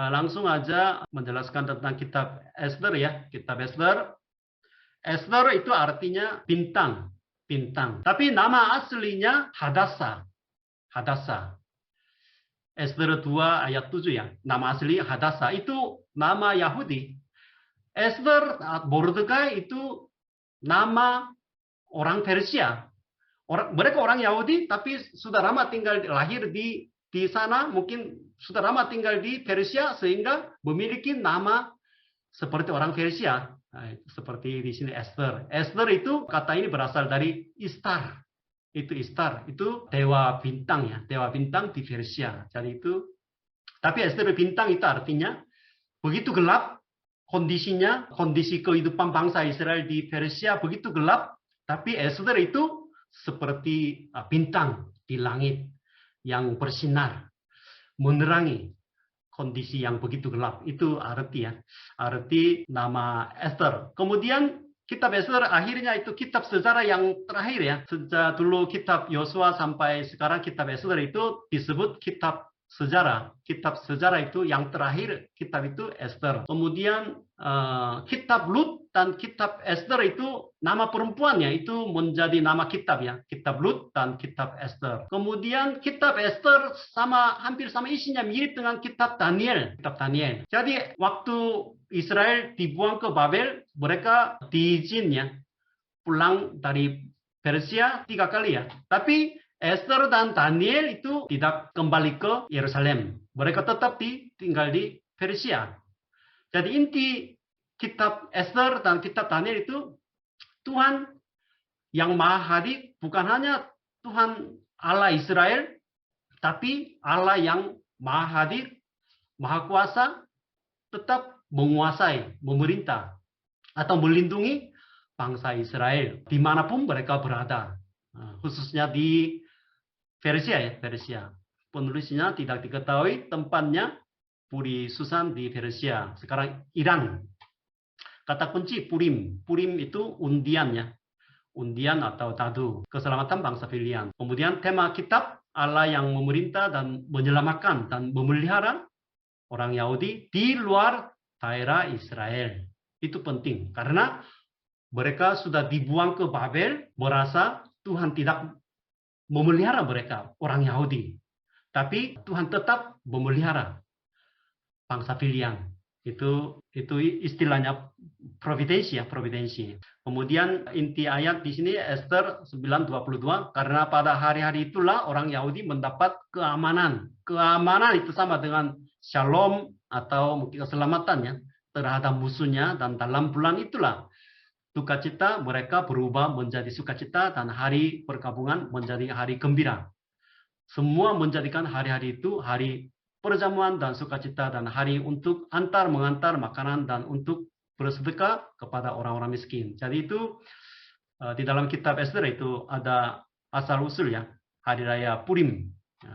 Langsung aja menjelaskan tentang kitab Esther ya. Kitab Esther. Esther itu artinya bintang. Bintang. Tapi nama aslinya Hadassa. Hadassa. Esther 2 ayat 7 ya. Nama asli Hadassa. Itu nama Yahudi. Esther, Mordekai itu nama orang Persia. Mereka orang Yahudi, tapi sudah lama tinggal lahir di sana, mungkin sudah lama tinggal di Persia, sehingga memiliki nama seperti orang Persia. Nah, seperti di sini Esther. Esther itu kata ini berasal dari Istar. Itu Istar, itu dewa bintang ya, dewa bintang di Persia. Jadi itu, tapi Esther bintang itu artinya begitu gelap kondisinya, kondisi kehidupan bangsa Israel di Persia begitu gelap, tapi Esther itu seperti bintang di langit yang bersinar, menerangi kondisi yang begitu gelap. Itu arti ya, arti nama Esther. Kemudian kitab Esther akhirnya itu kitab sejarah yang terakhir ya. Sejak dulu kitab Yosua sampai sekarang kitab Esther itu disebut kitab sejarah. Kitab sejarah itu yang terakhir, kitab itu Esther. Kemudian kitab Lut dan kitab Esther itu nama perempuannya itu menjadi nama kitab ya. Kitab Lut dan kitab Esther. Kemudian kitab Esther hampir sama isinya mirip dengan kitab Daniel. Kitab Daniel. Jadi waktu Israel dibuang ke Babel, mereka diizin ya pulang dari Persia 3 kali ya. Tapi Esther dan Daniel itu tidak kembali ke Yerusalem. Mereka tetap tinggal di Persia. Jadi inti kitab Esther dan kitab Daniel itu Tuhan yang Maha Hadir bukan hanya Tuhan Allah Israel, tapi Allah yang Maha Hadir, Maha Kuasa, tetap menguasai, memerintah, atau melindungi bangsa Israel dimanapun mereka berada. Khususnya di Persia ya, Persia. Penulisnya tidak diketahui tempatnya, Puri Susan di Persia. Sekarang Iran. Kata kunci Purim. Purim itu undian ya. Undian atau tadu. Keselamatan bangsa pilihan. Kemudian tema kitab Allah yang memerintah dan menyelamatkan dan memelihara orang Yahudi di luar daerah Israel. Itu penting. Karena mereka sudah dibuang ke Babel, merasa Tuhan tidak memelihara mereka, orang Yahudi. Tapi Tuhan tetap memelihara bangsa pilihan. Itu istilahnya providensi ya, providensi. Kemudian inti ayat di sini Esther 9:22, karena pada hari-hari itulah orang Yahudi mendapat keamanan. Keamanan itu sama dengan shalom atau mungkin keselamatannya terhadap musuhnya, dan dalam bulan itulah sukacita mereka berubah menjadi sukacita dan hari perkabungan menjadi hari gembira. Semua menjadikan hari-hari itu hari perjamuan dan sukacita dan hari untuk mengantar makanan dan untuk bersedekah kepada orang-orang miskin. Jadi itu di dalam kitab Esther itu ada asal usul ya, hari raya Purim.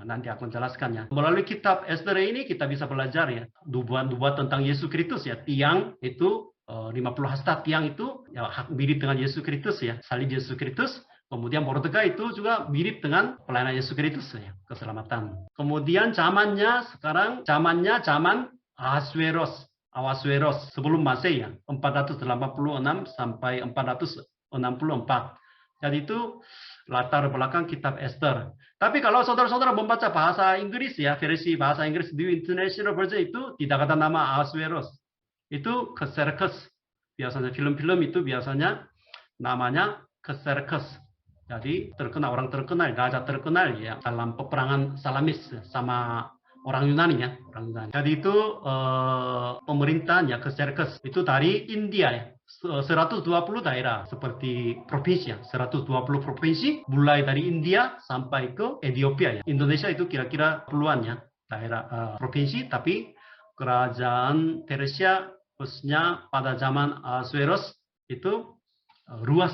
Nanti akan jelaskannya. Melalui kitab Esther ini kita bisa belajar ya, nubuat tentang Yesus Kristus ya, tiang itu 50 hasta tiang itu ya, mirip dengan Yesus Kristus ya, salib Yesus Kristus. Kemudian Mordekai itu juga mirip dengan pelayanan Yesus Kristus ya, keselamatan. Kemudian zamannya zaman Ahasuerus sebelum Masehi ya, 486 sampai 464. Jadi itu latar belakang kitab Esther. Tapi kalau saudara-saudara membaca bahasa Inggris ya, versi bahasa Inggris di International Version itu tidak ada nama Ahasuerus. Itu Xerxes. Biasanya film-film itu biasanya namanya Xerxes. Jadi orang terkenal, raja terkenal ya dalam peperangan Salamis sama orang Yunani ya, orang Yunani. Jadi itu pemerintahannya Xerxes itu dari India ya. 120 daerah seperti provinsi ya, 120 provinsi mulai dari India sampai ke Ethiopia ya. Indonesia itu kira-kira puluhan ya daerah provinsi, tapi kerajaan Persia khususnya pada zaman Ahasuerus itu luas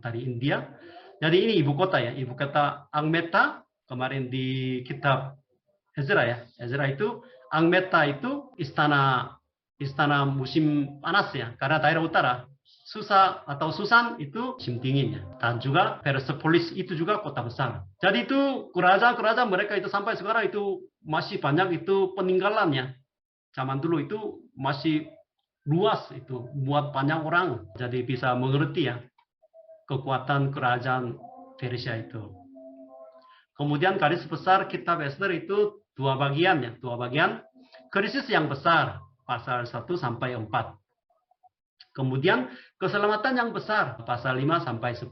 dari India. Jadi ini ibu kota ya, ibu kota Angmeta. Kemarin di kitab Ezra ya, Ezra itu Angmeta itu istana musim panas ya, karena daerah utara. Susa atau Susan itu musim dingin ya. Dan juga Persepolis itu juga kota besar. Jadi itu kerajaan mereka itu sampai sekarang itu masih banyak itu peninggalannya. Zaman dulu itu masih luas itu, buat banyak orang. Jadi bisa mengerti ya kekuatan kerajaan Persia itu. Kemudian garis besar kitab Ester itu dua bagian ya, dua bagian. Krisis yang besar, pasal 1 sampai 4. Kemudian keselamatan yang besar, pasal 5 sampai 10.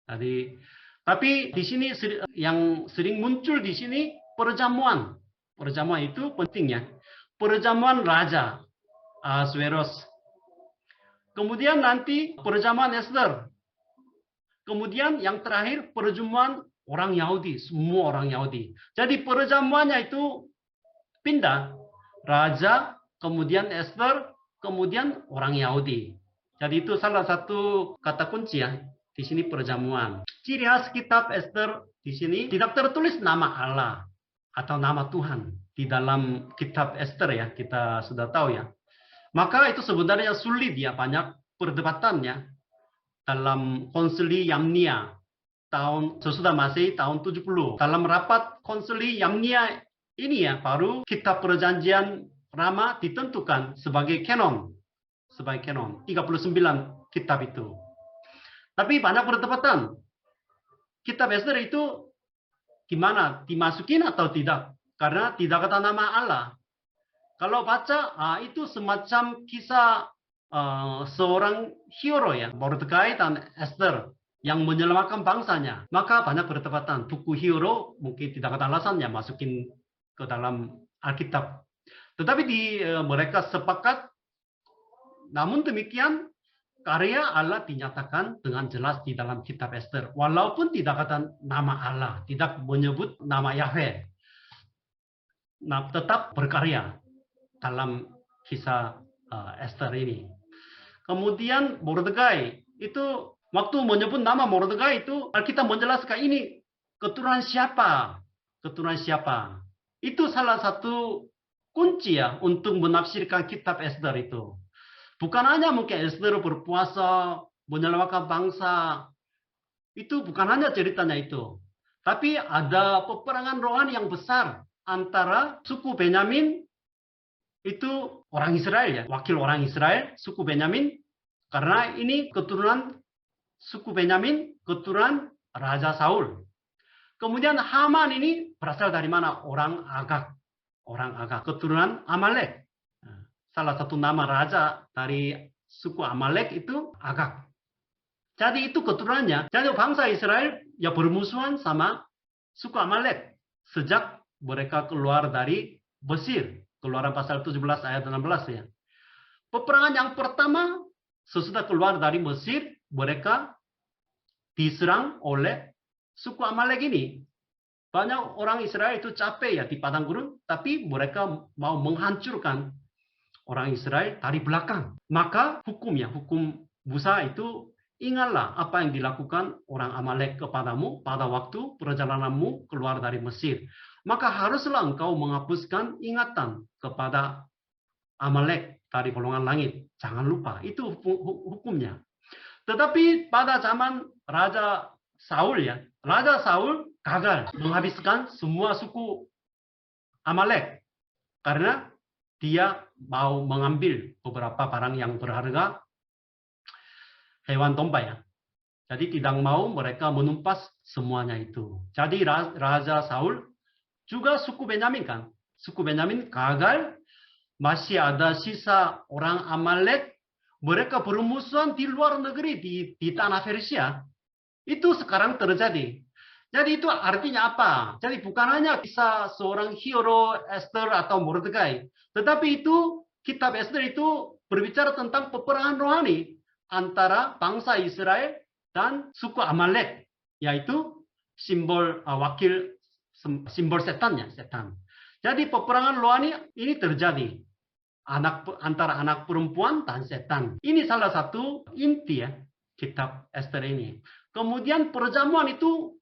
Jadi, tapi di sini yang sering muncul di sini perjamuan. Perjamuan itu pentingnya. Perjamuan Raja Ahasuerus. Kemudian nanti perjamuan Ester. Kemudian yang terakhir perjamuan orang Yahudi, semua orang Yahudi. Jadi perjamuannya itu pindah. Raja, kemudian Ester, kemudian orang Yahudi. Jadi itu salah satu kata kunci ya. Di sini perjamuan. Ciri khas kitab Ester di sini tidak tertulis nama Allah atau nama Tuhan di dalam kitab Ester ya. Kita sudah tahu ya. Maka itu sebenarnya sulit ya, banyak perdebatannya dalam konsili Yamnia tahun sesudah Masehi tahun 70. Dalam rapat konsili Yamnia ini ya baru kitab perjanjian lama ditentukan sebagai kanon. Sebagai kanon 39 kitab itu. Tapi banyak perdebatan. Kitab Ester itu gimana? Dimasukin atau tidak? Karena tidak kata nama Allah. Kalau baca, itu semacam kisah seorang hero ya, Mordekai dan Esther yang menyelamatkan bangsanya. Maka banyak perdebatan. Buku hero mungkin tidak ada alasannya masukin ke dalam Alkitab. Tetapi mereka sepakat. Namun demikian, karya Allah dinyatakan dengan jelas di dalam kitab Esther. Walaupun tidak ada nama Allah, tidak menyebut nama Yahweh. Nah, tetap berkarya dalam kisah Esther ini. Kemudian Mordekai itu waktu menyebut nama Mordekai itu Alkitab menjelaskan ini keturunan siapa? Keturunan siapa? Itu salah satu kunci ya untuk menafsirkan kitab Esther itu. Bukan hanya mungkin Esther berpuasa, menyelamatkan bangsa. Itu bukan hanya ceritanya itu. Tapi ada peperangan rohani yang besar antara suku Benyamin itu orang Israel ya, wakil orang Israel, suku Benyamin, karena ini keturunan suku Benyamin, keturunan Raja Saul. Kemudian Haman ini berasal dari mana? Orang Agag, keturunan Amalek. Salah satu nama raja dari suku Amalek itu Agag. Jadi itu keturunannya. Jadi bangsa Israel ya bermusuhan sama suku Amalek sejak mereka keluar dari Mesir. Keluaran pasal 17 ayat 16 ya. Peperangan yang pertama, sesudah keluar dari Mesir, mereka diserang oleh suku Amalek ini. Banyak orang Israel itu capek ya di padang gurun, tapi mereka mau menghancurkan orang Israel dari belakang. Maka hukum Musa itu, ingatlah apa yang dilakukan orang Amalek kepadamu pada waktu perjalananmu keluar dari Mesir. Maka haruslah engkau menghapuskan ingatan kepada Amalek dari golongan langit. Jangan lupa, itu hukumnya. Tetapi pada zaman Raja Saul ya, Raja Saul gagal menghabiskan semua suku Amalek. Karena dia mau mengambil beberapa barang yang berharga, hewan domba ya. Jadi tidak mau mereka menumpas semuanya itu. Jadi Raja Saul juga suku Benyamin kan. Suku Benyamin gagal, masih ada sisa orang Amalek. Mereka bermusuhan di luar negeri, di tanah Persia. Itu sekarang terjadi. Jadi itu artinya apa? Jadi bukan hanya kisah seorang hero Esther atau Mordekai. Tetapi itu, kitab Esther itu berbicara tentang peperangan rohani antara bangsa Israel dan suku Amalek. Yaitu simbol simbol setannya, setan. Jadi peperangan rohani ini terjadi antara anak perempuan dan setan. Ini salah satu inti ya kitab Esther ini. Kemudian perjamuan itu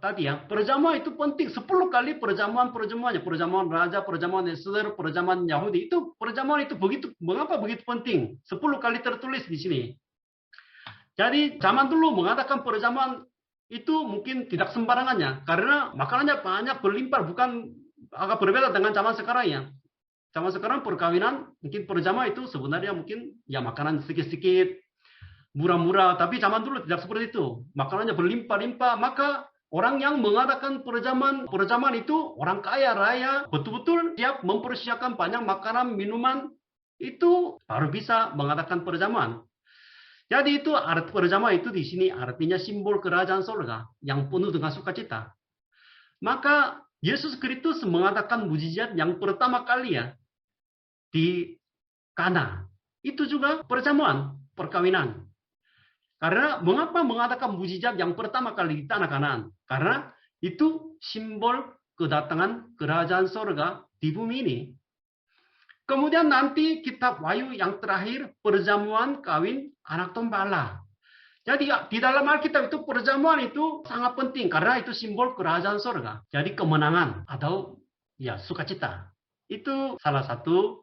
tadi ya, perjamuan itu penting. 10 kali perjamuannya, perjamuan raja, perjamuan Esther, perjamuan Yahudi. Itu perjamuan itu mengapa begitu penting? 10 kali tertulis di sini. Jadi zaman dulu mengatakan perjamuan itu mungkin tidak sembarangannya, karena makanannya banyak berlimpah, bukan agak berbeda dengan zaman sekarang ya. Sama sekarang perkawinan, mungkin perjamaah itu sebenarnya mungkin ya makanan sedikit-sedikit, murah-murah. Tapi zaman dulu tidak seperti itu. Makanannya berlimpah-limpah. Maka orang yang mengadakan perjamuan itu orang kaya raya, betul-betul siap mempersiapkan banyak makanan, minuman, itu baru bisa mengadakan perjamuan. Jadi itu arti perjamuan itu di sini artinya simbol kerajaan surga yang penuh dengan sukacita. Maka Yesus Kristus mengadakan mujizat yang pertama kali ya di Kana. Itu juga perjamuan, perkawinan. Karena mengapa mengadakan mujizat yang pertama kali di tanah Kanaan? Karena itu simbol kedatangan kerajaan surga di bumi ini. Kemudian nanti kitab Wahyu yang terakhir, perjamuan kawin anak gembala. Jadi di dalam Alkitab itu perjamuan itu sangat penting karena itu simbol kerajaan surga. Jadi kemenangan atau ya sukacita. Itu salah satu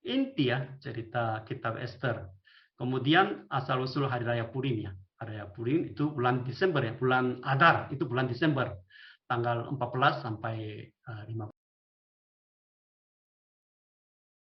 inti ya cerita kitab Esther. Kemudian asal usul hari raya Purim ya. Hari raya Purim itu bulan Desember ya, bulan Adar itu bulan Desember. Tanggal 14 sampai 15.